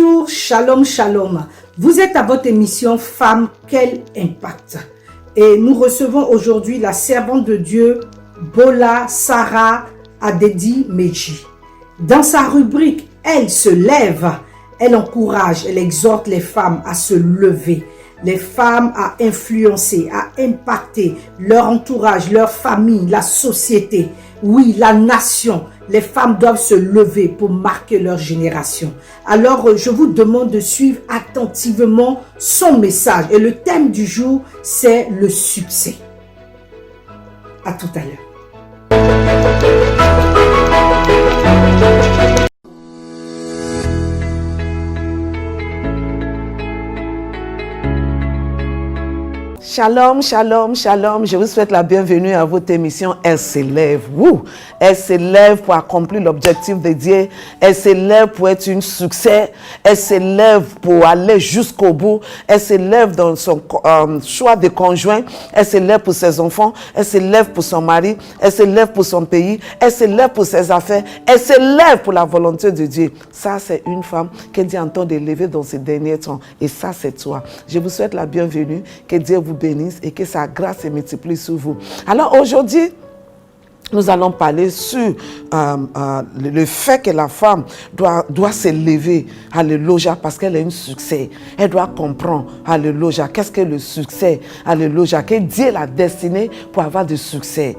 Bonjour, shalom, shalom. Vous êtes à votre émission Femmes, quel impact? Et nous recevons aujourd'hui la servante de Dieu, Bola Sarah Adedi Meji. Dans sa rubrique « Elle se lève », elle encourage, elle exhorte les femmes à se lever, les femmes à influencer, à impacter leur entourage, leur famille, la société, oui, la nation. Les femmes doivent se lever pour marquer leur génération. Alors, je vous demande de suivre attentivement son message. Et le thème du jour, c'est le succès. À tout à l'heure. Shalom, shalom, shalom. Je vous souhaite la bienvenue à votre émission Elle s'élève. Elle s'élève pour accomplir l'objectif de Dieu. Elle s'élève pour être un succès. Elle s'élève pour aller jusqu'au bout. Elle s'élève dans son choix de conjoint. Elle s'élève pour ses enfants. Elle s'élève pour son mari. Elle s'élève pour son pays. Elle s'élève pour ses affaires. Elle s'élève pour la volonté de Dieu. Ça, c'est une femme que Dieu entend d'élever dans ces derniers temps. Et ça, c'est toi. Je vous souhaite la bienvenue. Que Dieu vous bénisse et que sa grâce se multiplie sur vous. Alors aujourd'hui, nous allons parler sur le fait que la femme doit se lever, alléluia, parce qu'elle a un succès. Elle doit comprendre, alléluia, qu'est-ce que le succès, alléluia, que Dieu l'a destiné pour avoir du succès.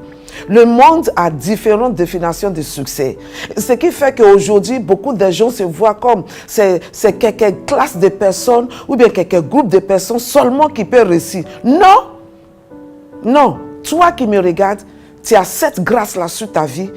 Le monde a différentes définitions de succès. Ce qui fait qu'aujourd'hui, beaucoup de gens se voient comme c'est quelques classes de personnes ou bien quelques groupes de personnes seulement qui peuvent réussir. Non! Non! Toi qui me regardes, tu as cette grâce-là sur ta vie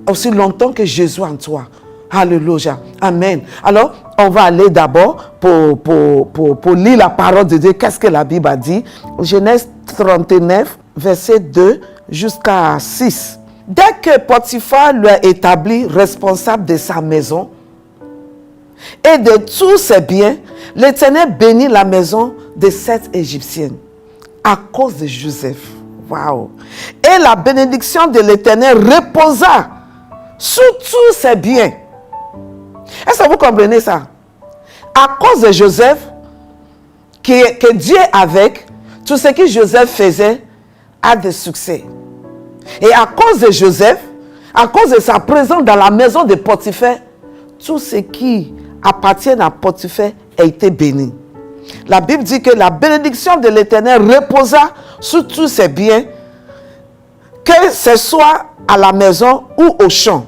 aussi longtemps que Jésus en toi. Alléluia. Amen. Alors, on va aller d'abord pour lire la parole de Dieu. Qu'est-ce que la Bible a dit? Genèse 39, verset 2 jusqu'à 6. Dès que Potiphar lui a établi responsable de sa maison et de tous ses biens, l'Éternel bénit la maison de cette Égyptienne à cause de Joseph. Waouh! Et la bénédiction de l'Éternel reposa sur tous ses biens. Est-ce que vous comprenez ça? À cause de Joseph, que Dieu avec, tout ce que Joseph faisait a de succès. Et à cause de Joseph, à cause de sa présence dans la maison de Potiphar, tout ce qui appartient à Potiphar a été béni. La Bible dit que la bénédiction de l'Éternel reposa sur tous ses biens, que ce soit à la maison ou au champ.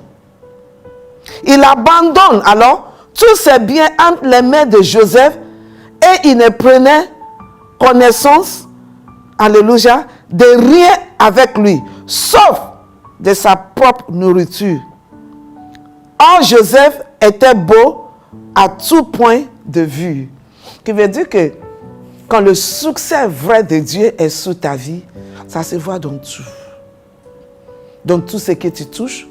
Il abandonne alors tous ses biens entre les mains de Joseph et il ne prenait connaissance, alléluia, de rien avec lui, sauf de sa propre nourriture. Or, Joseph était beau à tout point de vue. Ce qui veut dire que quand le succès vrai de Dieu est sur ta vie, ça se voit dans tout. Dans tout ce que tu touches,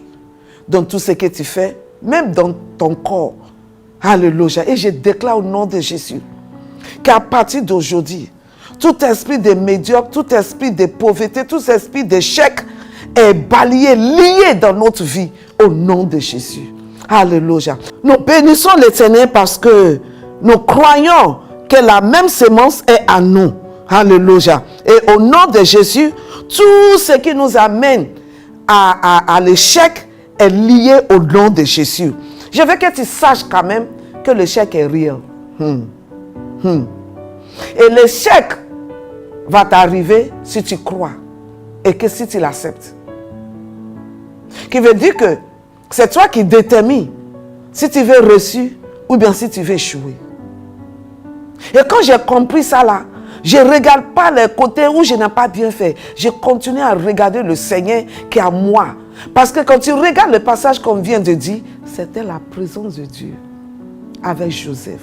dans tout ce que tu fais, même dans ton corps. Alléluia. Et je déclare au nom de Jésus qu'à partir d'aujourd'hui, tout esprit de médiocre, tout esprit de pauvreté, tout esprit d'échec est balayé, lié dans notre vie au nom de Jésus. Alléluia. Nous bénissons l'Éternel parce que nous croyons que la même semence est à nous. Alléluia. Et au nom de Jésus, tout ce qui nous amène à l'échec est lié au nom de Jésus. Je veux que tu saches quand même que l'échec est réel. Et l'échec va t'arriver si tu crois et que si tu l'acceptes. Qui veut dire que c'est toi qui détermines si tu veux réussir ou bien si tu veux échouer. Et quand j'ai compris ça là, je ne regarde pas les côtés où je n'ai pas bien fait. Je continue à regarder le Seigneur qui est à moi. Parce que quand tu regardes le passage qu'on vient de dire, c'était la présence de Dieu avec Joseph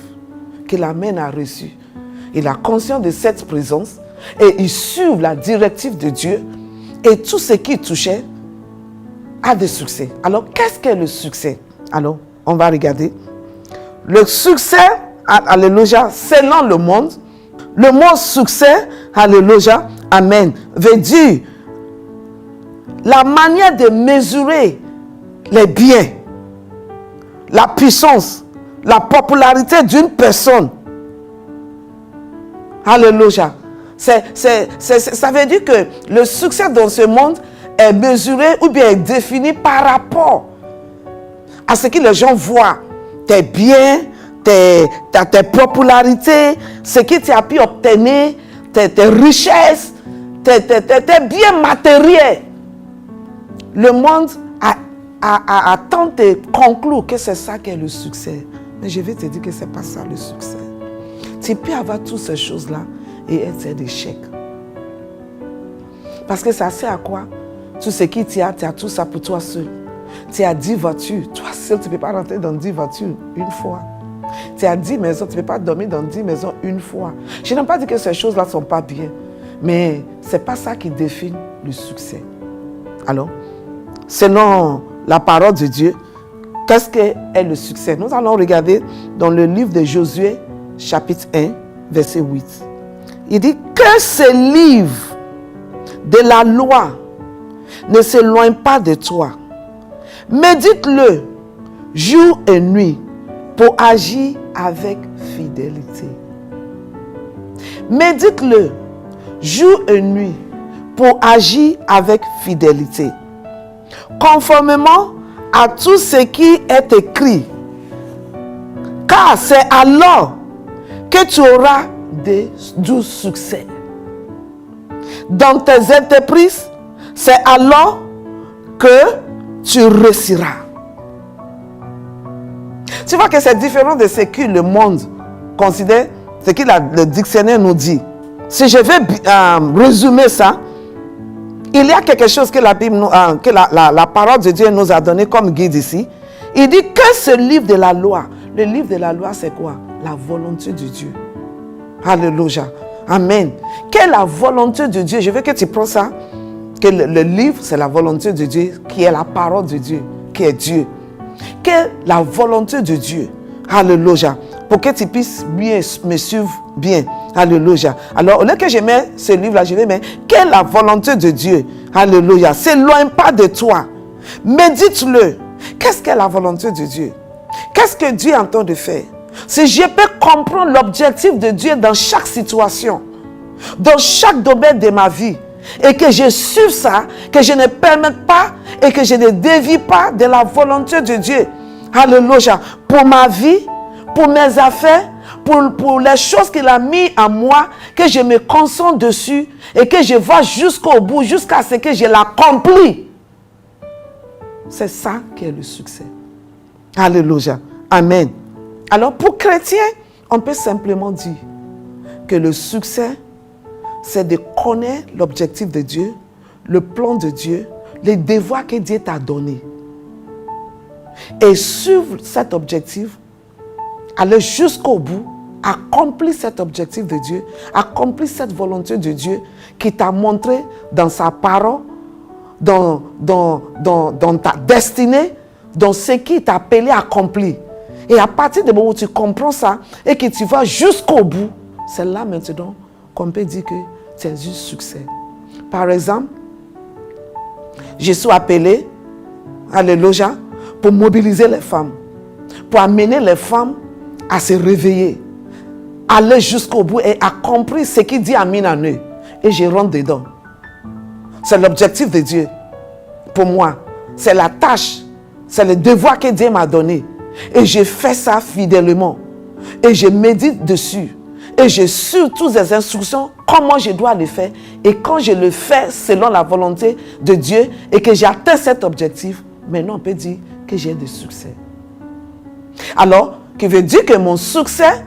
qui l'amène à reçu. Il a conscience de cette présence et il suit la directive de Dieu et tout ce qui touchait a de succès. Alors, qu'est-ce qu'est le succès? Alors, on va regarder. Le succès, alléluia, selon le monde, le mot succès, alléluia, amen, veut dire la manière de mesurer les biens, la puissance, la popularité d'une personne. Alléluia. Ça veut dire que le succès dans ce monde est mesuré ou bien est défini par rapport à ce que les gens voient. Tes biens, tes popularités, ce que tu as pu obtenir, tes richesses, tes biens matériels. Le monde a tenté de conclure que c'est ça qui est le succès. Mais je vais te dire que ce n'est pas ça le succès. Tu peux avoir toutes ces choses-là et être d'échec. Parce que ça sert à quoi? Tout ce qui tu as tout ça pour toi seul. Tu as 10 voitures. Toi seul, tu ne peux pas rentrer dans 10 voitures une fois. Tu as 10 maisons, tu ne peux pas dormir dans 10 maisons une fois. Je n'ai pas dit que ces choses-là ne sont pas bien. Mais ce n'est pas ça qui définit le succès. Alors, selon la parole de Dieu, qu'est-ce qu'est le succès? Nous allons regarder dans le livre de Josué, chapitre 1, verset 8. Il dit que ce livre de la loi ne s'éloigne pas de toi. Médite-le jour et nuit pour agir avec fidélité. Médite-le jour et nuit pour agir avec fidélité. Conformément à tout ce qui est écrit. Car c'est alors que tu auras du succès. Dans tes entreprises, c'est alors que tu réussiras. Tu vois que c'est différent de ce que le monde considère, ce que le dictionnaire nous dit. Si je vais résumer ça, il y a quelque chose que la Bible, que la parole de Dieu nous a donné comme guide ici. Il dit que ce livre de la loi, le livre de la loi c'est quoi? La volonté de Dieu. Alléluia. Amen. Quelle est la volonté de Dieu? Je veux que tu prends ça. Que le livre, c'est la volonté de Dieu, qui est la parole de Dieu, qui est Dieu. Quelle est la volonté de Dieu? Alléluia. Pour que tu puisses bien me suivre bien. Alléluia. Alors, au lieu que je mets ce livre-là, je vais mettre quelle est la volonté de Dieu? Alléluia. S'éloigne pas de toi. Médite-le. Qu'est-ce qu'est la volonté de Dieu? Qu'est-ce que Dieu entend de faire? Si je peux comprendre l'objectif de Dieu dans chaque situation, dans chaque domaine de ma vie, et que je suive ça, que je ne permette pas et que je ne dévie pas de la volonté de Dieu. Alléluia. Pour ma vie, pour mes affaires, pour les choses qu'il a mis en moi, que je me concentre dessus et que je vois jusqu'au bout, jusqu'à ce que je l'accomplis. C'est ça qui est le succès. Alléluia. Amen. Alors pour chrétiens, on peut simplement dire que le succès, c'est de connaître l'objectif de Dieu, le plan de Dieu, les devoirs que Dieu t'a donnés. Et suivre cet objectif, aller jusqu'au bout, accomplir cet objectif de Dieu, accomplir cette volonté de Dieu qui t'a montré dans sa parole, dans ta destinée, dans ce qui t'a appelé à accomplir. Et à partir du moment où tu comprends ça et que tu vas jusqu'au bout, c'est là maintenant qu'on peut dire que c'est du succès. Par exemple, je suis appelé, alléluia, pour mobiliser les femmes, pour amener les femmes à se réveiller, aller jusqu'au bout et accomplir ce qu'il dit à mis en eux. Et je rentre dedans. C'est l'objectif de Dieu. Pour moi, c'est la tâche, c'est le devoir que Dieu m'a donné. Et je fais ça fidèlement. Et je médite dessus. Et je suis toutes les instructions, comment je dois le faire. Et quand je le fais selon la volonté de Dieu et que j'atteins cet objectif, maintenant on peut dire que j'ai du succès. Alors, qui veut dire que mon succès,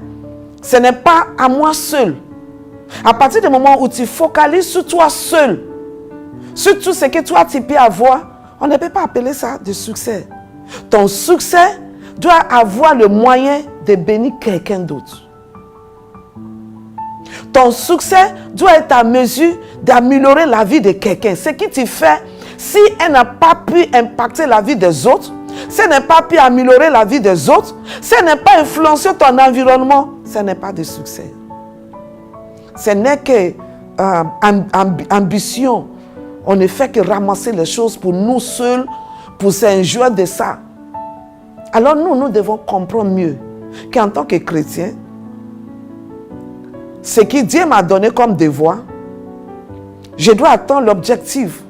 ce n'est pas à moi seul. À partir du moment où tu focalises sur toi seul, sur tout ce que toi tu peux avoir, on ne peut pas appeler ça de succès. Ton succès doit avoir le moyen de bénir quelqu'un d'autre. Ton succès doit être à mesure d'améliorer la vie de quelqu'un. Ce que tu fais, si elle n'a pas pu impacter la vie des autres, si elle n'a pas pu améliorer la vie des autres, si elle n'a pas influencé ton environnement, ce n'est pas de succès. Ce n'est que ambition. On ne fait que ramasser les choses pour nous seuls, pour s'enjouer de ça. Alors nous devons comprendre mieux qu'en tant que chrétien, ce que Dieu m'a donné comme devoir, je dois atteindre l'objectif.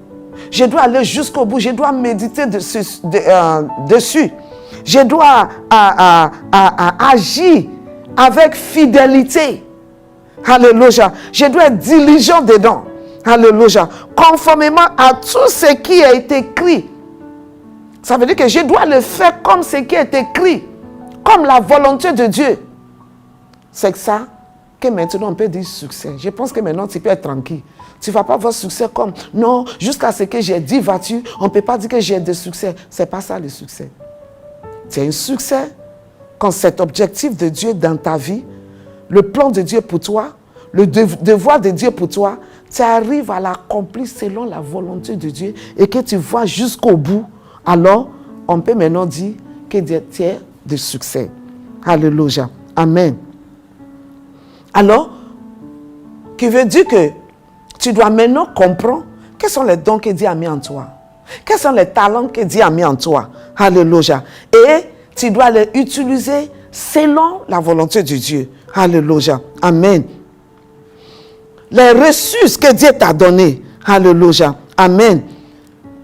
Je dois aller jusqu'au bout. Je dois méditer dessus. Je dois agir avec fidélité. Alléluia. Je dois être diligent dedans. Alléluia. Conformément à tout ce qui a été écrit. Ça veut dire que je dois le faire comme ce qui est écrit. Comme la volonté de Dieu. C'est que ça que maintenant on peut dire succès. Je pense que maintenant tu peux être tranquille. Tu ne vas pas avoir succès comme non, jusqu'à ce que j'ai dit vas-tu, on ne peut pas dire que j'ai de succès. Ce n'est pas ça le succès. Tu as un succès quand cet objectif de Dieu dans ta vie, le plan de Dieu pour toi, le devoir de Dieu pour toi, tu arrives à l'accomplir selon la volonté de Dieu et que tu vas jusqu'au bout. Alors, on peut maintenant dire que tu es de succès. Alléluia. Amen. Alors, qui veut dire que tu dois maintenant comprendre quels sont les dons que Dieu a mis en toi. Quels sont les talents que Dieu a mis en toi. Alléluia. Et tu dois les utiliser selon la volonté de Dieu. Alléluia. Amen. Les ressources que Dieu t'a données. Alléluia. Amen.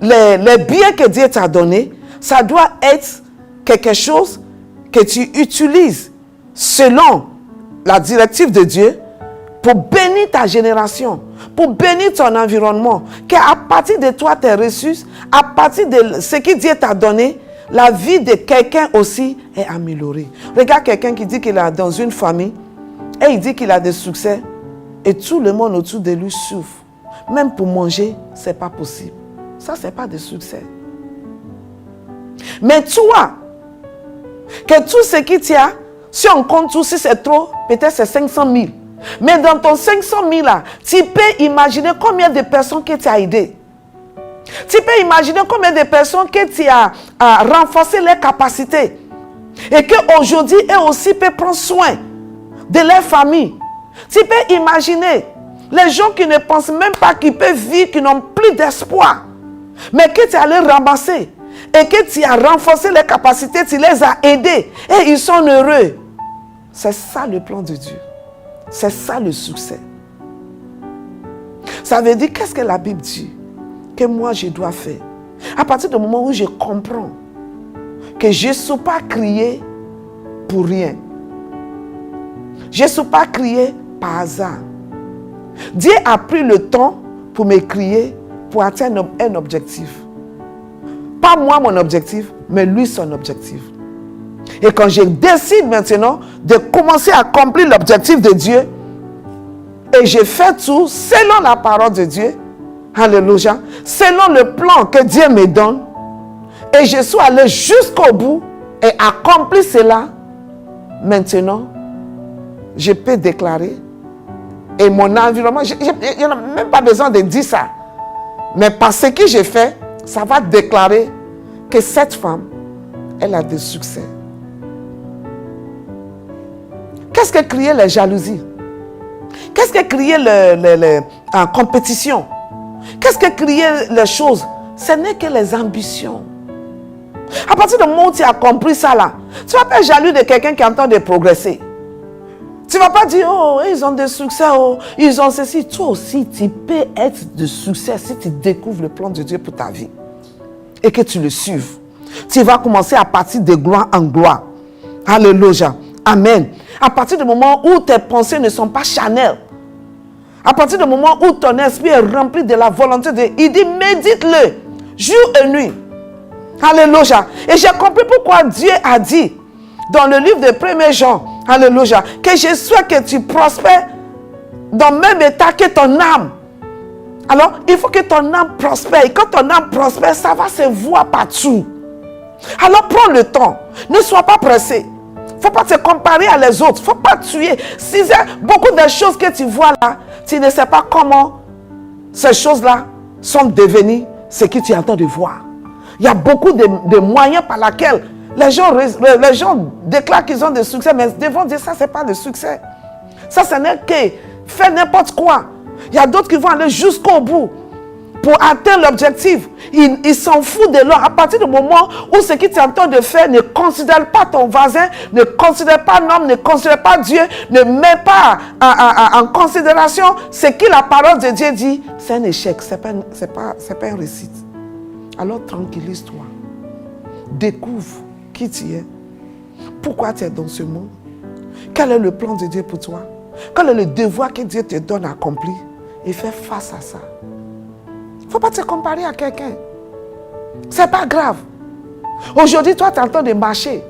Les biens que Dieu t'a donnés, ça doit être quelque chose que tu utilises selon la directive de Dieu pour bénir ta génération, pour bénir ton environnement, qu'à partir de toi, tes ressources, à partir de ce que Dieu t'a donné, la vie de quelqu'un aussi est améliorée. Regarde quelqu'un qui dit qu'il est dans une famille et il dit qu'il a des succès et tout le monde autour de lui souffre. Même pour manger, ce n'est pas possible. Ça, ce n'est pas de succès. Mais toi, que tout ce qui tient, si on compte tout, si c'est trop, peut-être c'est 500 000. Mais dans ton 500 000 là, tu peux imaginer combien de personnes que tu as aidées. Tu peux imaginer combien de personnes que tu as renforcé leurs capacités. Et qu'aujourd'hui, eux aussi peuvent prendre soin de leur famille. Tu peux imaginer les gens qui ne pensent même pas qu'ils peuvent vivre, qui n'ont plus d'espoir. Mais que tu as les ramasser. Et que tu as renforcé leurs capacités, tu les as aidés. Et ils sont heureux. C'est ça le plan de Dieu. C'est ça le succès. Ça veut dire, qu'est-ce que la Bible dit que moi je dois faire? À partir du moment où je comprends que je ne suis pas crié pour rien. Je ne suis pas crié par hasard. Dieu a pris le temps pour me crier pour atteindre un objectif. Pas moi mon objectif, mais lui son objectif. Et quand je décide maintenant de commencer à accomplir l'objectif de Dieu, et je fais tout selon la parole de Dieu, alléluia, selon le plan que Dieu me donne, et je suis allé jusqu'au bout et accompli cela, maintenant, je peux déclarer, et mon environnement, je n'ai même pas besoin de dire ça, mais par ce que j'ai fait, ça va déclarer que cette femme, elle a du succès. Qu'est-ce que criait la jalousie? Qu'est-ce que criait la compétition? Qu'est-ce que criait les choses? Ce n'est que les ambitions. À partir du moment où tu as compris ça là, tu ne vas pas être jaloux de quelqu'un qui est en train de progresser. Tu ne vas pas dire, oh, ils ont des succès, oh, ils ont ceci. Toi aussi, tu peux être de succès si tu découvres le plan de Dieu pour ta vie. Et que tu le suives. Tu vas commencer à partir de gloire en gloire. Alléluia. Amen. À partir du moment où tes pensées ne sont pas charnelles. À partir du moment où ton esprit est rempli de la volonté de Dieu. Il dit, médite-le, jour et nuit. Alléluia. Et j'ai compris pourquoi Dieu a dit, dans le livre de 1 Jean, alléluia, que je souhaite que tu prospères dans le même état que ton âme. Alors, il faut que ton âme prospère. Et quand ton âme prospère, ça va se voir partout. Alors, prends le temps. Ne sois pas pressé. Il ne faut pas te comparer à les autres. Il ne faut pas tuer. Si beaucoup de choses que tu vois là, tu ne sais pas comment ces choses-là sont devenues ce que tu es en train de voir. Il y a beaucoup de moyens par lesquels les gens déclarent qu'ils ont des succès, mais devant dire ça, ce n'est pas de succès. Ça, ce n'est que faire n'importe quoi. Il y a d'autres qui vont aller jusqu'au bout pour atteindre l'objectif. Il s'en fout de l'or. À partir du moment où ce qu'il est en train de faire ne considère pas ton voisin, ne considère pas l'homme, ne considère pas Dieu, ne met pas en considération ce que la parole de Dieu dit, c'est un échec, c'est pas une réussite. Alors tranquillise-toi. Découvre qui tu es. Pourquoi tu es dans ce monde? Quel est le plan de Dieu pour toi? Quel est le devoir que Dieu te donne à accomplir? Et fais face à ça. Il ne faut pas te comparer à quelqu'un. Ce n'est pas grave. Aujourd'hui, toi, tu es en train de marcher.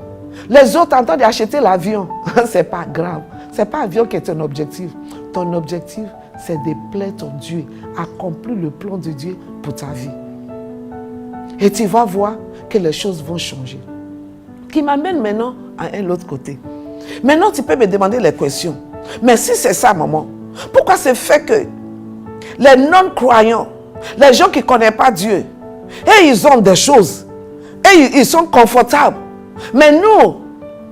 Les autres sont en train d'acheter l'avion. Ce n'est pas grave. Ce n'est pas l'avion qui est ton objectif. Ton objectif, c'est de plaire ton Dieu. Accomplir le plan de Dieu pour ta vie. Et tu vas voir que les choses vont changer. Qui m'amène maintenant à un autre côté. Maintenant, tu peux me demander les questions. Mais si c'est ça, maman, pourquoi c'est fait que les non-croyants, les gens qui ne connaissent pas Dieu, et ils ont des choses, et ils sont confortables. Mais nous,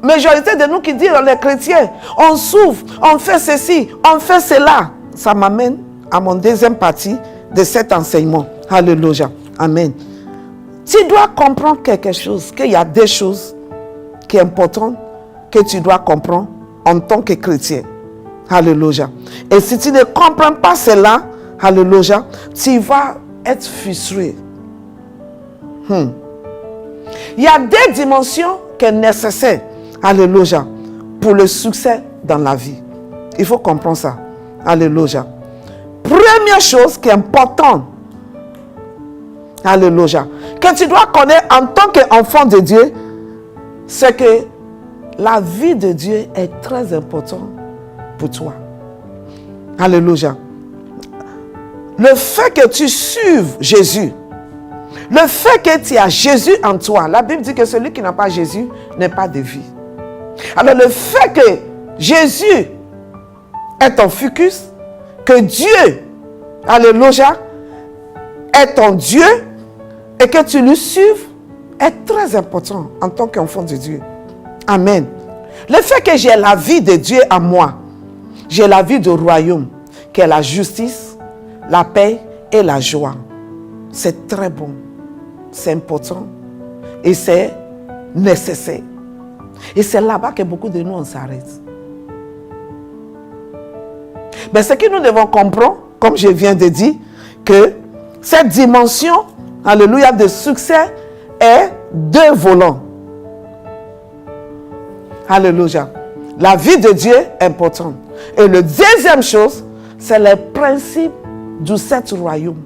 majorité de nous qui disent, les chrétiens, on souffre, on fait ceci, on fait cela. Ça m'amène à mon deuxième partie de cet enseignement. Alléluia. Amen. Tu dois comprendre quelque chose, qu'il y a des choses qui sont importantes que tu dois comprendre en tant que chrétien. Alléluia. Et si tu ne comprends pas cela, alléluia, tu vas être frustré. Il y a des dimensions qui sont nécessaires, alléluia, pour le succès dans la vie. Il faut comprendre ça. Alléluia. Première chose qui est importante, alléluia, que tu dois connaître en tant qu'enfant de Dieu, c'est que la vie de Dieu est très importante pour toi. Alléluia. Le fait que tu suives Jésus, le fait que tu as Jésus en toi, la Bible dit que celui qui n'a pas Jésus n'a pas de vie. Alors le fait que Jésus est ton focus, que Dieu, alléluia, est ton Dieu et que tu lui suives est très important en tant qu'enfant de Dieu. Amen. Le fait que j'ai la vie de Dieu en moi, j'ai la vie du royaume, qui est la justice, la paix et la joie. C'est très bon, c'est important et c'est nécessaire. Et c'est là-bas que beaucoup de nous on s'arrête. Mais ce que nous devons comprendre, comme je viens de dire, que cette dimension, alléluia, de succès est deux volants. Alléluia. La vie de Dieu est importante. Et la deuxième chose, c'est le principe du sept royaume.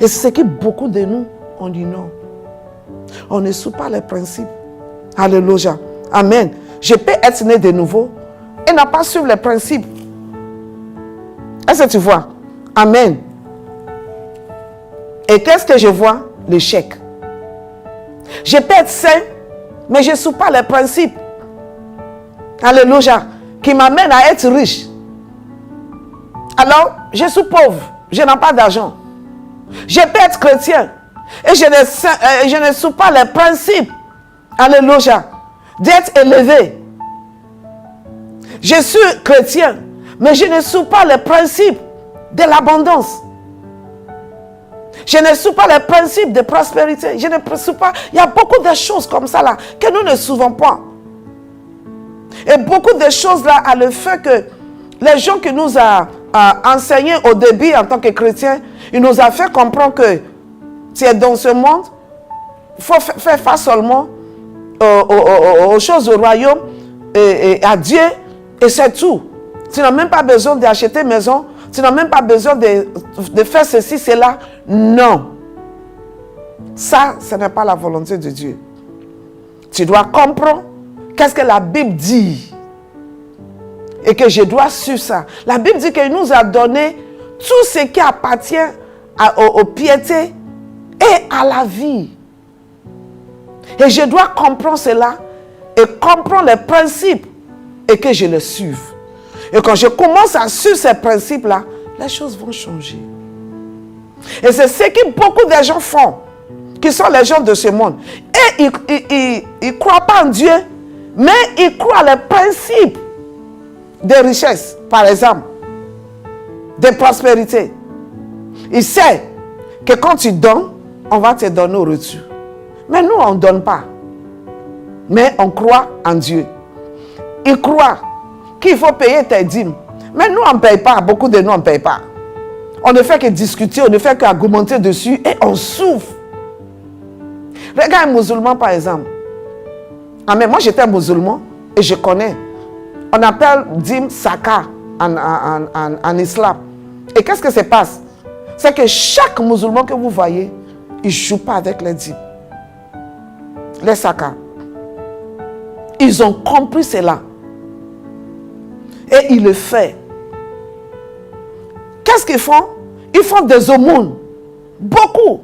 Et c'est ce que beaucoup de nous, on dit non. On ne suit pas les principes. Alléluia. Amen. Je peux être né de nouveau et n'a pas suivi les principes. Est-ce que tu vois? Amen. Et qu'est-ce que je vois? L'échec. Je peux être saint, mais je ne suis pas les principes. Alléluia. Qui m'amène à être riche. Alors, je suis pauvre. Je n'ai pas d'argent. Je peux être chrétien. Et je ne suis pas les principes. Alléluia. D'être élevé. Je suis chrétien. Mais je ne suis pas les principes de l'abondance. Je ne suis pas les principes de prospérité. Je ne suis pas... Il y a beaucoup de choses comme ça là que nous ne suivons pas. Et beaucoup de choses là a le fait que les gens qui nous ont enseigné au début en tant que chrétiens, ils nous ont fait comprendre que tu es dans ce monde, il faut faire face seulement aux choses du royaume et à Dieu et c'est tout. Tu n'as même pas besoin d'acheter maison, tu n'as même pas besoin de faire ceci, cela. Non. Ça, ce n'est pas la volonté de Dieu. Tu dois comprendre qu'est-ce que la Bible dit. Et que je dois suivre ça. La Bible dit qu'il nous a donné tout ce qui appartient aux piétés et à la vie. Et je dois comprendre cela et comprendre les principes et que je les suive. Et quand je commence à suivre ces principes-là, les choses vont changer. Et c'est ce que beaucoup de gens font, qui sont les gens de ce monde. Et ils ne croient pas en Dieu, mais ils croient les principes de richesse, par exemple, de prospérité. Ils savent que quand tu donnes, on va te donner au retour. Mais nous, on ne donne pas. Mais on croit en Dieu. Ils croient qu'il faut payer tes dîmes. Mais nous, on ne paye pas. Beaucoup de nous, on ne paye pas. On ne fait que discuter, on ne fait qu'argumenter dessus et on souffre. Regarde un musulman, par exemple. Amen. Moi, j'étais musulman et je connais. On appelle dîme saka en islam. Et qu'est-ce que ça passe? C'est que chaque musulman que vous voyez, il ne joue pas avec les dîmes. Les sakas. Ils ont compris cela. Et ils le font. Qu'est-ce qu'ils font? Ils font des aumônes. Beaucoup.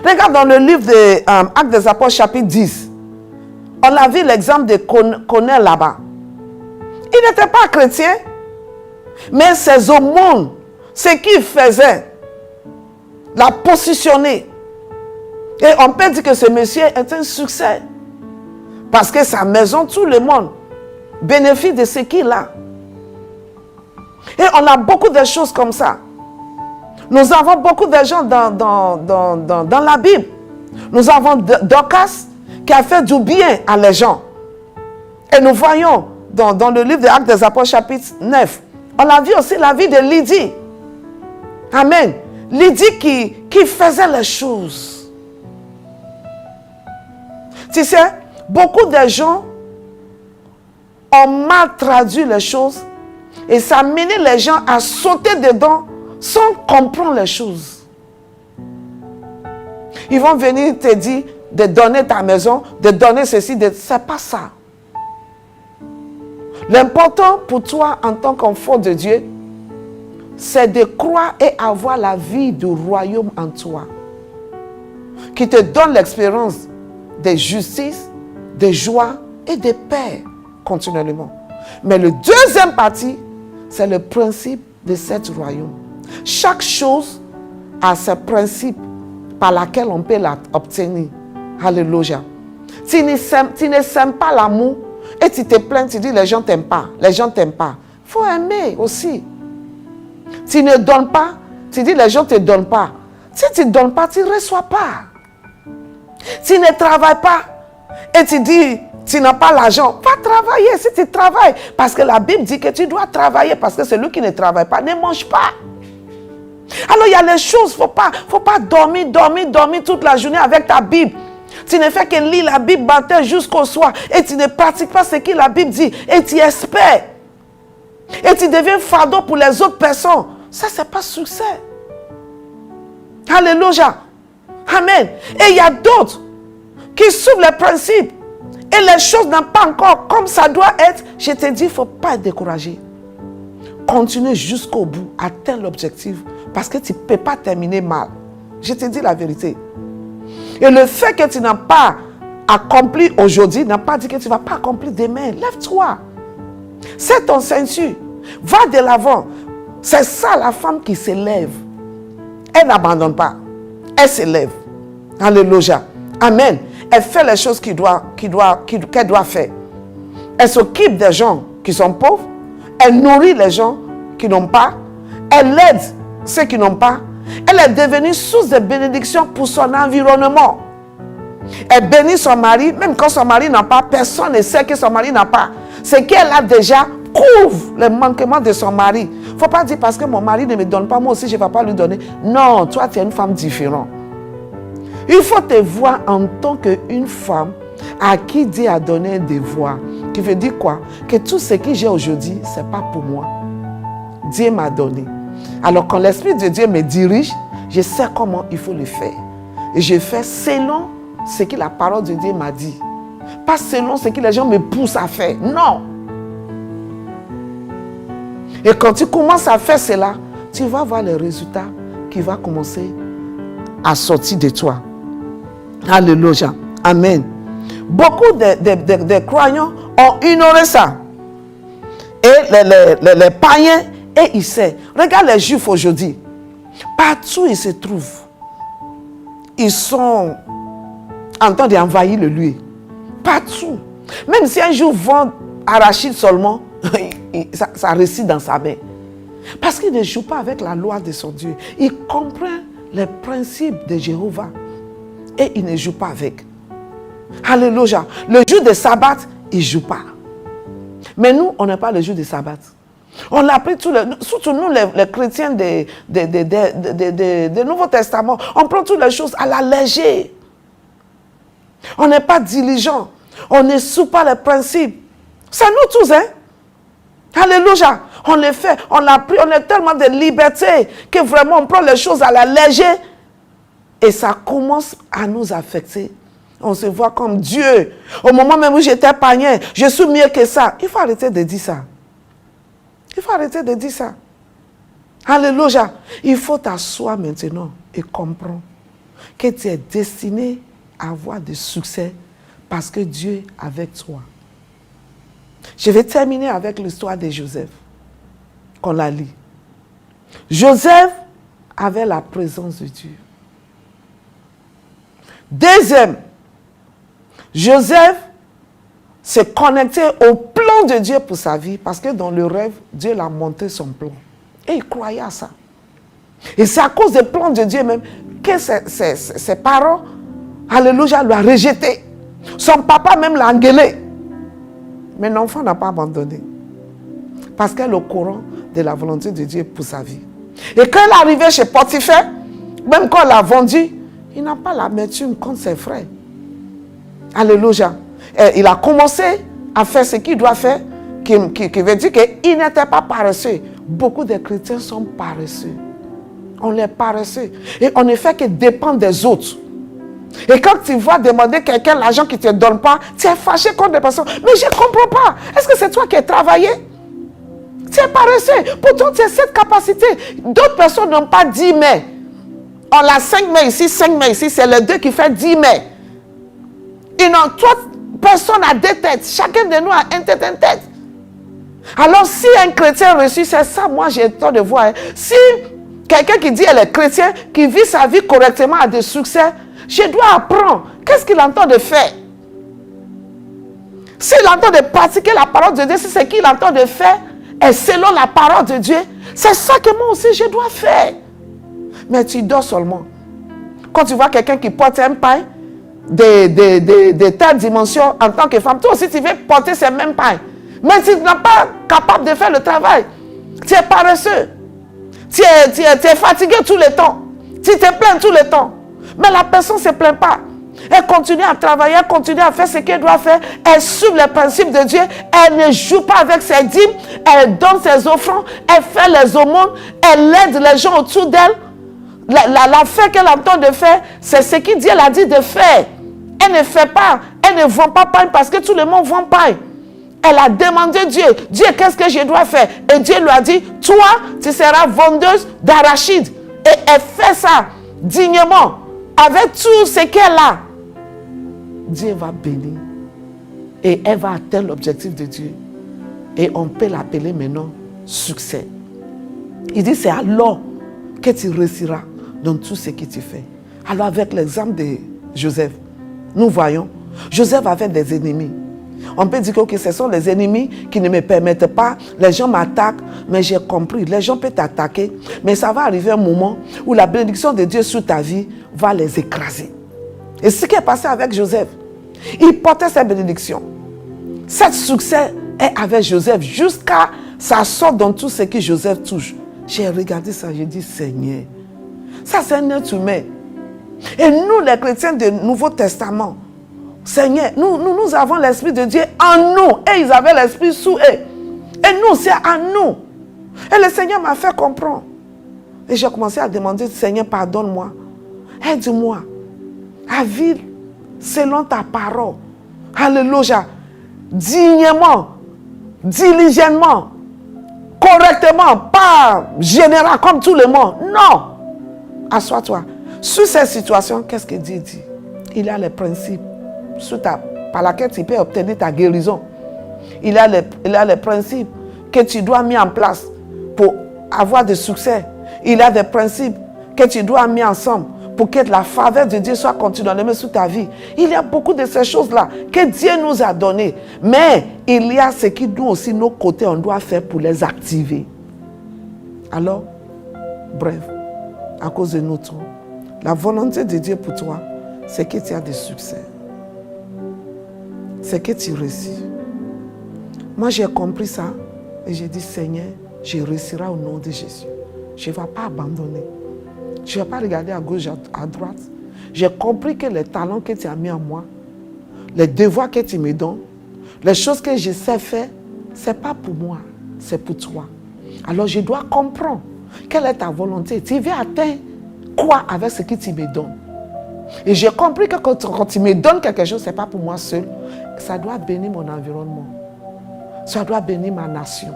Regarde dans le livre des Actes des Apôtres, chapitre 10. On a vu l'exemple de Corneille là-bas. Il n'était pas chrétien. Mais ses aumônes, ce qu'il faisait, l'a positionné. Et on peut dire que ce monsieur est un succès. Parce que sa maison, tout le monde bénéficie de ce qu'il a. Et on a beaucoup de choses comme ça. Nous avons beaucoup de gens dans la Bible. Nous avons Dorcas qui a fait du bien à les gens. Et nous voyons dans le livre des Actes des Apôtres, chapitre 9, on a vu aussi la vie de Lydie. Amen. Lydie qui faisait les choses. Tu sais, beaucoup de gens ont mal traduit les choses et ça a mené les gens à sauter dedans sans comprendre les choses. Ils vont venir te dire de donner ta maison, de donner ceci, c'est pas ça. L'important pour toi en tant qu'enfant de Dieu, c'est de croire et avoir la vie du royaume en toi, qui te donne l'expérience de justice, de joie et de paix continuellement. Mais le deuxième partie, c'est le principe de ce royaume. Chaque chose a ses principes par lesquels on peut l'obtenir. Alléluia. Tu ne sèmes pas l'amour et tu te plains, tu dis les gens ne t'aiment pas. Les gens ne t'aiment pas. Il faut aimer aussi. Tu ne donnes pas, tu dis les gens ne te donnent pas. Si tu ne donnes pas, tu ne reçois pas. Tu ne travailles pas et tu dis tu n'as pas l'argent. Va travailler si tu travailles. Parce que la Bible dit que tu dois travailler. Parce que celui qui ne travaille pas ne mange pas. Alors il y a les choses, il ne faut pas dormir toute la journée avec ta Bible. Tu ne fais que lire la Bible matin jusqu'au soir et tu ne pratiques pas ce que la Bible dit et tu espères. Et tu deviens fardeau pour les autres personnes. Ça, ce n'est pas succès. Alléluia. Amen. Et il y a d'autres qui suivent les principes et les choses n'ont pas encore comme ça doit être. Je te dis, il ne faut pas être découragé. Continue jusqu'au bout, atteins l'objectif parce que tu ne peux pas terminer mal. Je te dis la vérité. Et le fait que tu n'as pas accompli aujourd'hui n'a pas dit que tu ne vas pas accomplir demain. Lève-toi. C'est ton ceinture. Va de l'avant. C'est ça la femme qui se lève. Elle n'abandonne pas. Elle se lève. Alléluia. Amen. Elle fait les choses qu'elle doit faire. Elle s'occupe des gens qui sont pauvres. Elle nourrit les gens qui n'ont pas. Elle aide ceux qui n'ont pas. Elle est devenue source de bénédiction pour son environnement. Elle bénit son mari, même quand son mari n'a pas, personne ne sait que son mari n'a pas. Ce qu'elle a déjà couvre les manquements de son mari. Il ne faut pas dire parce que mon mari ne me donne pas, moi aussi je ne vais pas lui donner. Non, toi tu es une femme différente. Il faut te voir en tant qu'une femme à qui Dieu a donné un devoir. Qui veut dire quoi? Que tout ce que j'ai aujourd'hui, ce n'est pas pour moi. Dieu m'a donné. Alors quand l'Esprit de Dieu me dirige, je sais comment il faut le faire. Et je fais selon ce que la parole de Dieu m'a dit. Pas selon ce que les gens me poussent à faire. Non. Et quand tu commences à faire cela, tu vas voir les résultats qui vont commencer à sortir de toi. Alléluia. Amen. Beaucoup de croyants ont ignoré ça. Et les païens, et ils savent. Regarde les juifs aujourd'hui. Partout ils se trouvent. Ils sont en train d'envahir le lieu. Partout. Même si un jour vend arachide seulement, ça récite dans sa main. Parce qu'il ne joue pas avec la loi de son Dieu. Il comprend les principes de Jéhovah et il ne joue pas avec. Alléluia. Le jour de sabbat, il ne joue pas. Mais nous, on n'a pas le jour de sabbat. On l'a pris, surtout nous, les chrétiens du Nouveau Testament, on prend toutes les choses à la légère. On n'est pas diligent. On ne suit pas les principes. C'est nous tous, hein? Alléluia. On les fait, on l'a pris, on a tellement de liberté que vraiment on prend les choses à la légère. Et ça commence à nous affecter. On se voit comme Dieu. Au moment même où j'étais païen, je suis mieux que ça. Il faut arrêter de dire ça. Il faut arrêter de dire ça. Alléluia. Il faut t'asseoir maintenant et comprendre que tu es destiné à avoir du succès parce que Dieu est avec toi. Je vais terminer avec l'histoire de Joseph, qu'on la lit. Joseph avait la présence de Dieu. Deuxième, Joseph se connectait au plan de Dieu pour sa vie parce que dans le rêve, Dieu l'a montré son plan. Et il croyait à ça. Et c'est à cause des plans de Dieu même que ses parents, alléluia, l'ont rejeté. Son papa même l'a engueulé. Mais l'enfant n'a pas abandonné. Parce qu'elle est au courant de la volonté de Dieu pour sa vie. Et quand elle est arrivée chez Potiphar, même quand elle l'a vendu, il n'a pas l'amertume contre ses frères. Alléluia. Et il a commencé à faire ce qu'il doit faire, qui veut dire qu'il n'était pas paresseux. Beaucoup de chrétiens sont paresseux. On est paresseux. Et on ne fait que dépendre des autres. Et quand tu vas demander à quelqu'un l'argent qui ne te donne pas, tu es fâché contre des personnes. Mais je ne comprends pas. Est-ce que c'est toi qui as travaillé? Tu es paresseux. Pourtant, tu as cette capacité. D'autres personnes n'ont pas 10 mai. On a 5 mai ici, 5 mai ici. C'est les deux qui fait 10 mai. Ils n'ont, toi, personne n'a 2 têtes. Chacun de nous a une tête. Alors, si un chrétien reçu, c'est ça, moi, j'ai tort de voir. Si quelqu'un qui dit elle est chrétien, qui vit sa vie correctement, a des succès, je dois apprendre. Qu'est-ce qu'il entend de faire? S'il entend de pratiquer la parole de Dieu, si c'est qu'il entend de faire, et selon la parole de Dieu, c'est ça que moi aussi je dois faire. Mais tu dors seulement. Quand tu vois quelqu'un qui porte un pain de telle dimension en tant que femme, toi aussi tu veux porter ces mêmes pains. Mais tu n'es pas capable de faire le travail. Tu es paresseux. Tu es fatigué tout le temps. Tu te plains tout le temps. Mais la personne ne se plaint pas. Elle continue à travailler, elle continue à faire ce qu'elle doit faire. Elle suit les principes de Dieu. Elle ne joue pas avec ses dîmes. Elle donne ses offrandes. Elle fait les aumônes. Elle aide les gens autour d'elle. L'affaire qu'elle entend de faire, c'est ce que Dieu a dit de faire. Elle ne fait pas. Elle ne vend pas pain parce que tout le monde vend pain. Elle a demandé Dieu, Dieu, qu'est-ce que je dois faire? Et Dieu lui a dit, toi, tu seras vendeuse d'arachides. Et elle fait ça dignement, avec tout ce qu'elle a. Dieu va bénir. Et elle va atteindre l'objectif de Dieu. Et on peut l'appeler maintenant succès. Il dit, c'est alors que tu réussiras dans tout ce que tu fais. Alors avec l'exemple de Joseph, nous voyons, Joseph avait des ennemis. On peut dire que okay, ce sont les ennemis qui ne me permettent pas. Les gens m'attaquent, mais j'ai compris. Les gens peuvent t'attaquer, mais ça va arriver un moment où la bénédiction de Dieu sur ta vie va les écraser. Et ce qui est passé avec Joseph, il portait cette bénédiction. Cet succès est avec Joseph jusqu'à sa sorte dans tout ce que Joseph touche. J'ai regardé ça, j'ai dit, Seigneur, ça c'est un être humain. Et nous, les chrétiens du Nouveau Testament, Seigneur, nous avons l'Esprit de Dieu en nous. Et ils avaient l'Esprit sous eux. Et nous, c'est en nous. Et le Seigneur m'a fait comprendre. Et j'ai commencé à demander, Seigneur, pardonne-moi. Aide-moi à vivre selon ta parole. Alléluia. Dignement, diligemment, correctement, pas général comme tout le monde. Non. Assois-toi. Sur cette situation, qu'est-ce que Dieu dit? Il a les principes par laquelle tu peux obtenir ta guérison. Il a les principes que tu dois mettre en place pour avoir du succès. Il a des principes que tu dois mettre ensemble pour que la faveur de Dieu soit continuellement sur ta vie. Il y a beaucoup de ces choses-là que Dieu nous a données. Mais il y a ce qui nous aussi, nos côtés, on doit faire pour les activer. Alors, bref, à cause de notre temps, La volonté de Dieu pour toi, c'est que tu as des succès. C'est que tu réussis. Moi, j'ai compris ça et j'ai dit, Seigneur, je réussirai au nom de Jésus. Je ne vais pas abandonner. Je ne vais pas regarder à gauche, à droite. J'ai compris que les talents que tu as mis en moi, les devoirs que tu me donnes, les choses que je sais faire, ce n'est pas pour moi, c'est pour toi. Alors je dois comprendre quelle est ta volonté. Tu veux atteindre quoi avec ce que tu me donnes? Et j'ai compris que quand tu me donnes quelque chose, ce n'est pas pour moi seul. Ça doit bénir mon environnement. Ça doit bénir ma nation.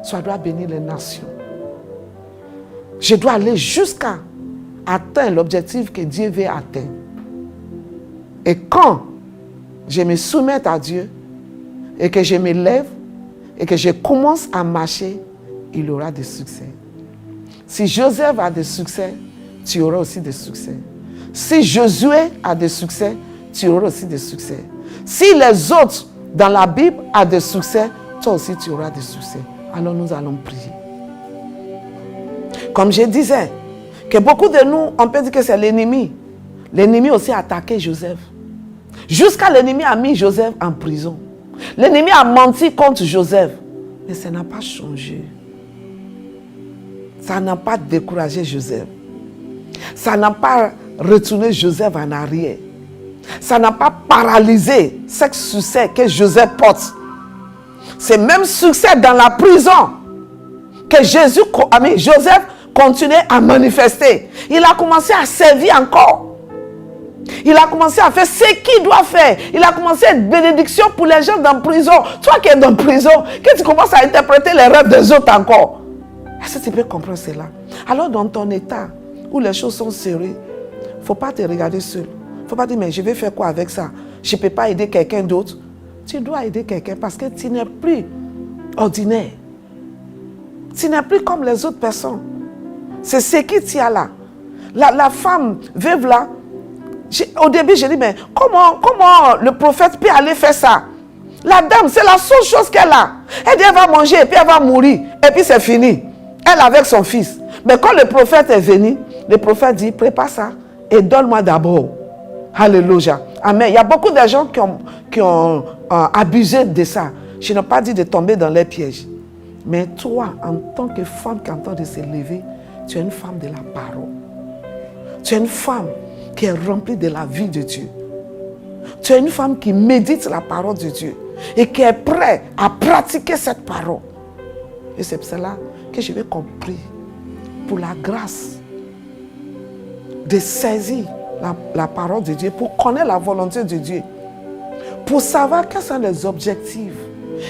Ça doit bénir les nations. Je dois aller jusqu'à atteindre l'objectif que Dieu veut atteindre. Et quand je me soumets à Dieu et que je me lève et que je commence à marcher, il aura des succès. Si Joseph a des succès, tu auras aussi des succès. Si Josué a des succès, tu auras aussi des succès. Si les autres dans la Bible ont des succès, toi aussi tu auras des succès. Alors nous allons prier. Comme je disais, que beaucoup de nous, on peut dire que c'est l'ennemi. L'ennemi aussi a attaqué Joseph. Jusqu'à l'ennemi a mis Joseph en prison. L'ennemi a menti contre Joseph. Mais ça n'a pas changé. Ça n'a pas découragé Joseph. Ça n'a pas retourné Joseph en arrière. Ça n'a pas paralysé ce succès que Joseph porte. C'est même succès dans la prison que Joseph continuait à manifester. Il a commencé à servir encore. Il a commencé à faire ce qu'il doit faire. Il a commencé à être bénédiction pour les gens dans la prison. Toi qui es dans la prison, que tu commences à interpréter les rêves des autres encore. Est-ce que tu peux comprendre cela? Alors dans ton état où les choses sont serrées, il ne faut pas te regarder seul. Il ne faut pas dire, mais je vais faire quoi avec ça? Je ne peux pas aider quelqu'un d'autre. Tu dois aider quelqu'un parce que tu n'es plus ordinaire. Tu n'es plus comme les autres personnes. C'est ce qui tient là. La femme veuve là, au début, j'ai dit, mais comment le prophète peut aller faire ça? La dame, c'est la seule chose qu'elle a. Elle dit, elle va manger et puis elle va mourir. Et puis c'est fini. Elle avec son fils. Mais quand le prophète est venu, le prophète dit, prépare ça et donne-moi d'abord. Alléluia. Amen. Il y a beaucoup de gens qui ont abusé de ça. Je n'ai pas dit de tomber dans les pièges. Mais toi, en tant que femme qui entend de se lever, tu es une femme de la parole. Tu es une femme qui est remplie de la vie de Dieu. Tu es une femme qui médite la parole de Dieu et qui est prête à pratiquer cette parole. Et c'est pour cela que je vais compris pour la grâce de saisir la parole de Dieu, pour connaître la volonté de Dieu, pour savoir quels sont les objectifs.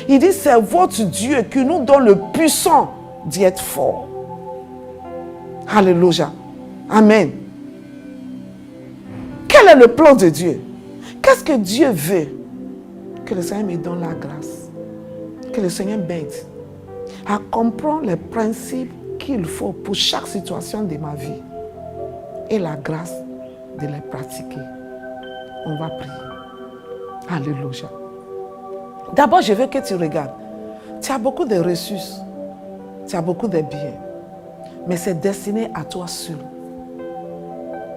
Il dit, c'est votre Dieu qui nous donne le puissant d'y être fort. Alléluia. Amen. Quel est le plan de Dieu? Qu'est-ce que Dieu veut? Que le Seigneur me donne la grâce. Que le Seigneur m'aide à comprendre les principes qu'il faut pour chaque situation de ma vie. Et la grâce de les pratiquer. On va prier. Alléluia. D'abord, je veux que tu regardes. Tu as beaucoup de ressources. Tu as beaucoup de biens. Mais c'est destiné à toi seul.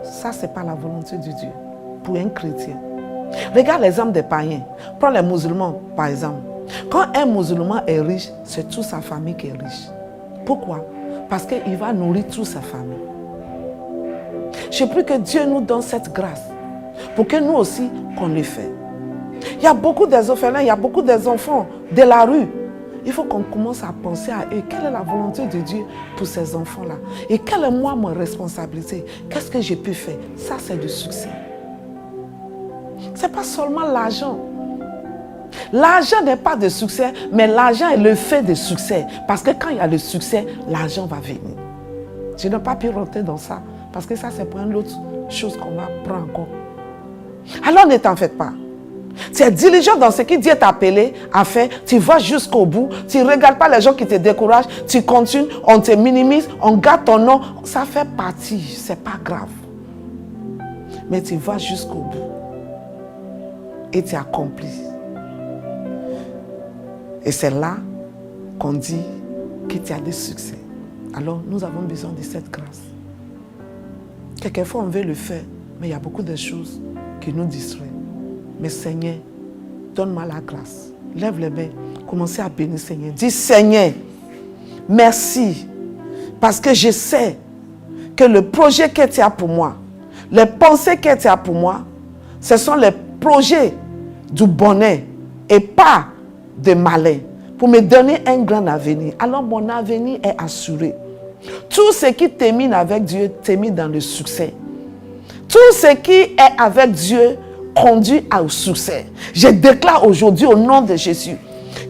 Ça, ce n'est pas la volonté de Dieu pour un chrétien. Regarde l'exemple des païens. Prends les musulmans, par exemple. Quand un musulman est riche, c'est toute sa famille qui est riche. Pourquoi? Parce qu'il va nourrir toute sa famille. Je prie que Dieu nous donne cette grâce pour que nous aussi, qu'on le fait. Il y a beaucoup des orphelins, il y a beaucoup des enfants de la rue. Il faut qu'on commence à penser à eux. Quelle est la volonté de Dieu pour ces enfants-là? Et quelle est moi ma responsabilité? Qu'est-ce que je peux faire? Ça, c'est du succès. Ce n'est pas seulement l'argent. L'argent n'est pas de succès, mais l'argent est le fait de succès. Parce que quand il y a le succès, l'argent va venir. Je n'ai pas pu rentrer dans ça. Parce que ça, c'est pour une autre chose qu'on va prendre encore. Alors ne t'en fais pas. Tu es diligent dans ce que Dieu t'a appelé à faire. Tu vas jusqu'au bout. Tu ne regardes pas les gens qui te découragent. Tu continues. On te minimise. On garde ton nom. Ça fait partie. Ce n'est pas grave. Mais tu vas jusqu'au bout. Et tu accomplis. Et c'est là qu'on dit que tu as des succès. Alors nous avons besoin de cette grâce. Quelquefois, on veut le faire, mais il y a beaucoup de choses qui nous distraient. Mais Seigneur, donne-moi la grâce. Lève les mains, commencez à bénir Seigneur. Dis Seigneur, merci, parce que je sais que le projet que tu as pour moi, les pensées que tu as pour moi, ce sont les projets du bonheur et pas de malin, pour me donner un grand avenir. Alors mon avenir est assuré. Tout ce qui termine avec Dieu termine dans le succès. Tout ce qui est avec Dieu conduit au succès. Je déclare aujourd'hui au nom de Jésus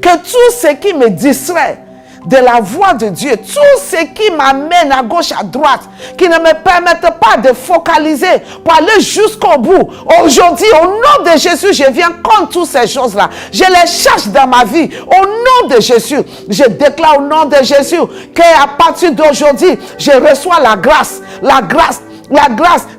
que tout ce qui me distrait de la voix de Dieu, tout ce qui m'amène à gauche, à droite, qui ne me permettent pas de focaliser pour aller jusqu'au bout. Aujourd'hui, au nom de Jésus, je viens contre toutes ces choses-là. Je les cherche dans ma vie. Au nom de Jésus, je déclare au nom de Jésus qu'à partir d'aujourd'hui, je reçois la grâce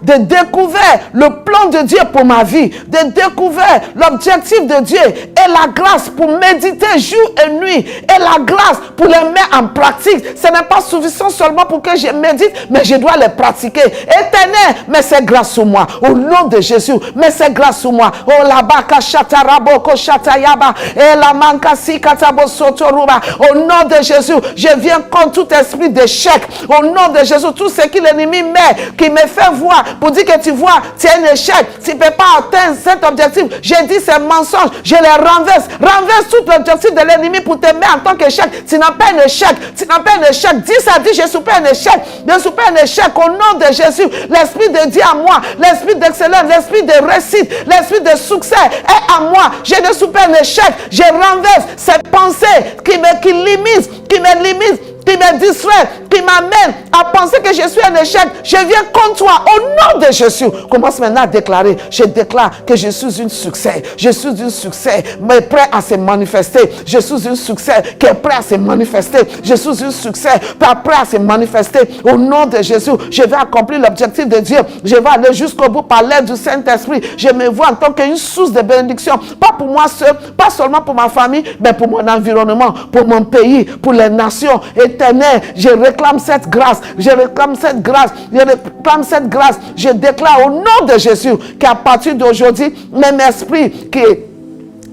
de découvrir le plan de Dieu pour ma vie, de découvrir l'objectif de Dieu et la grâce pour méditer jour et nuit et la grâce pour les mettre en pratique. Ce n'est pas suffisant seulement pour que je médite, mais je dois les pratiquer. Éternel, mais c'est grâce sur moi. Au nom de Jésus, mais c'est grâce sur moi. Oh la baka chatarabo ko chatayaba et la manka si katabo sotoruba. Au nom de Jésus, je viens contre tout esprit d'échec. Au nom de Jésus, tout ce que l'ennemi met, qui me fait voir, pour dire que tu vois, tu es un échec, tu ne peux pas atteindre cet objectif. J'ai dit ces mensonges, je les renverse. Renverse tout l'objectif de l'ennemi pour te mettre en tant qu'échec. Tu n'as pas un échec, tu n'as pas un échec. Dis ça, dis, je ne suis pas un échec, je ne suis pas un échec. Au nom de Jésus, l'esprit de Dieu à moi, l'esprit d'excellence, l'esprit de réussite, l'esprit de succès est à moi. Je ne suis pas un échec, je renverse ces pensées qui me limitent, qui me distrait, qui m'amène à penser que je suis un échec. Je viens contre toi au nom de Jésus. Commence maintenant à déclarer. Je déclare que je suis un succès. Je suis un succès, mais prêt à se manifester. Je suis un succès qui est prêt à se manifester. Je suis un succès, prêt à se manifester. Au nom de Jésus, je vais accomplir l'objectif de Dieu. Je vais aller jusqu'au bout par l'aide du Saint-Esprit. Je me vois en tant qu'une source de bénédiction. Pas pour moi seul, pas seulement pour ma famille, mais pour mon environnement, pour mon pays, pour les nations. Éternel, je réclame cette grâce. Je réclame cette grâce. Je réclame cette grâce. Je déclare au nom de Jésus qu'à partir d'aujourd'hui, même esprit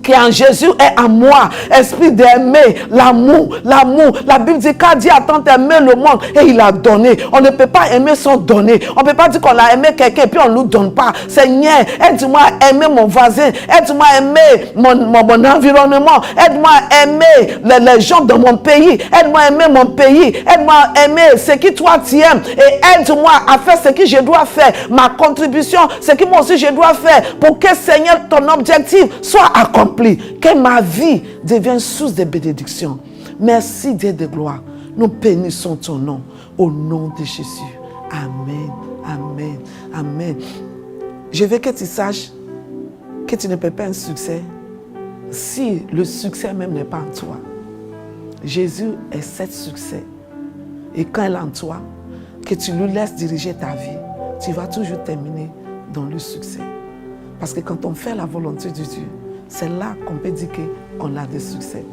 qui en Jésus est en moi, esprit d'aimer, l'amour. La Bible dit qu'à Dieu a tant aimé le monde et il a donné. On ne peut pas aimer sans donner. On ne peut pas dire qu'on a aimé quelqu'un et puis on ne nous donne pas. Seigneur, aide-moi à aimer mon voisin, aide-moi à aimer mon environnement, aide-moi à aimer les gens de mon pays, aide-moi à aimer mon pays, aide-moi à aimer ce que toi tu aimes et aide-moi à faire ce que je dois faire, ma contribution, ce que moi aussi je dois faire pour que Seigneur, ton objectif soit accompli. Que ma vie devienne source de bénédiction. Merci Dieu de gloire. Nous bénissons ton nom au nom de Jésus. Amen, amen, amen. Je veux que tu saches que tu ne peux pas un succès si le succès même n'est pas en toi. Jésus est cet succès. Et quand il est en toi, que tu lui laisses diriger ta vie, tu vas toujours terminer dans le succès. Parce que quand on fait la volonté de Dieu, c'est là qu'on peut dire qu'on a des succès.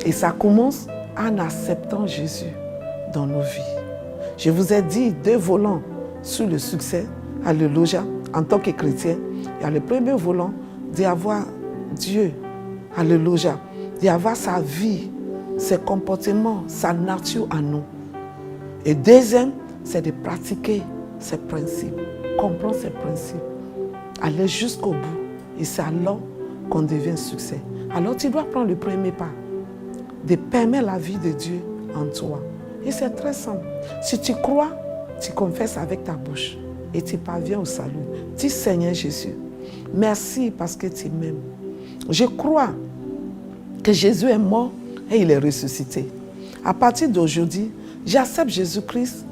Et ça commence en acceptant Jésus dans nos vies. Je vous ai dit 2 volants sur le succès. Alléluia. En tant que chrétien, il y a le premier volant d'avoir Dieu. Alléluia. D'avoir sa vie, ses comportements, sa nature en nous. Et deuxième, c'est de pratiquer ses principes. Comprendre ses principes. Aller jusqu'au bout. Et c'est alors qu'on devient succès. Alors tu dois prendre le premier pas, de permettre la vie de Dieu en toi. Et c'est très simple. Si tu crois, tu confesses avec ta bouche et tu parviens au salut. Dis Seigneur Jésus, merci parce que tu m'aimes. Je crois que Jésus est mort et il est ressuscité. À partir d'aujourd'hui, j'accepte Jésus-Christ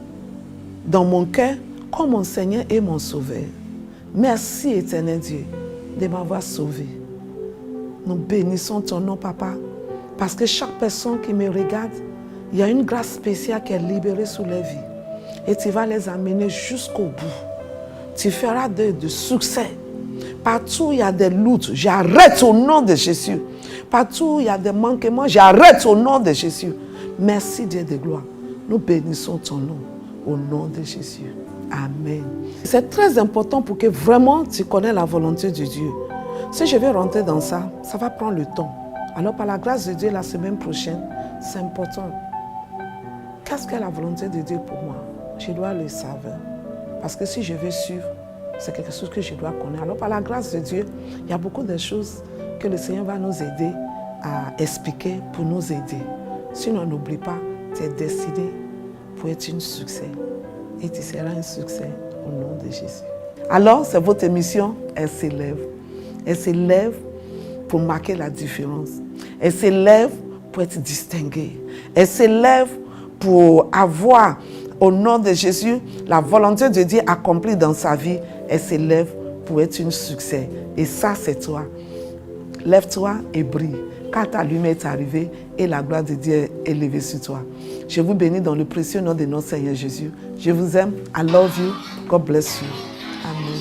dans mon cœur comme mon Seigneur et mon Sauveur. Merci éternel Dieu de m'avoir sauvé. Nous bénissons ton nom, Papa, parce que chaque personne qui me regarde, il y a une grâce spéciale qui est libérée sur les vies. Et tu vas les amener jusqu'au bout. Tu feras de succès. Partout où il y a des luttes, j'arrête au nom de Jésus. Partout où il y a des manquements, j'arrête au nom de Jésus. Merci Dieu de gloire. Nous bénissons ton nom au nom de Jésus. Amen. C'est très important pour que vraiment tu connais la volonté de Dieu. Si je vais rentrer dans ça, ça va prendre le temps. Alors par la grâce de Dieu, la semaine prochaine, c'est important. Qu'est-ce qu'est la volonté de Dieu pour moi? Je dois le savoir. Parce que si je veux suivre, c'est quelque chose que je dois connaître. Alors par la grâce de Dieu, il y a beaucoup de choses que le Seigneur va nous aider à expliquer pour nous aider. Sinon, n'oublie pas, tu es décidé pour être un succès. Et tu seras un succès au nom de Jésus. Alors, c'est votre émission, elle s'élève. Elle s'élève pour marquer la différence. Elle s'élève pour être distinguée. Elle s'élève pour avoir, au nom de Jésus, la volonté de Dieu accomplie dans sa vie. Elle s'élève pour être un succès. Et ça, c'est toi. Lève-toi et brille, car ta lumière est arrivée et la gloire de Dieu est élevée sur toi. Je vous bénis dans le précieux nom de notre Seigneur Jésus. Je vous aime. I love you. God bless you. Amen.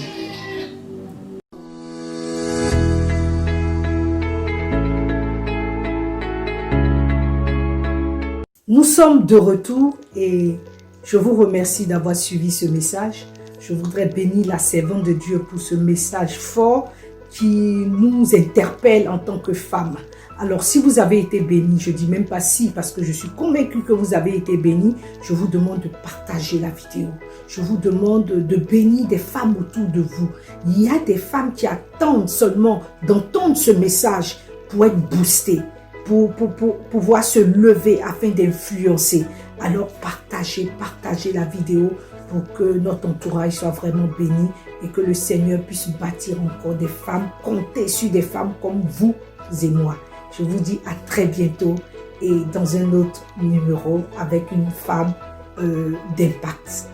Nous sommes de retour et je vous remercie d'avoir suivi ce message. Je voudrais bénir la servante de Dieu pour ce message fort qui nous interpelle en tant que femmes. Alors, si vous avez été bénis, je ne dis même pas si, parce que je suis convaincue que vous avez été bénis, je vous demande de partager la vidéo. Je vous demande de bénir des femmes autour de vous. Il y a des femmes qui attendent seulement d'entendre ce message pour être boostées, pour pouvoir se lever afin d'influencer. Alors, partagez la vidéo pour que notre entourage soit vraiment béni et que le Seigneur puisse bâtir encore des femmes, compter sur des femmes comme vous et moi. Je vous dis à très bientôt et dans un autre numéro avec une femme d'impact.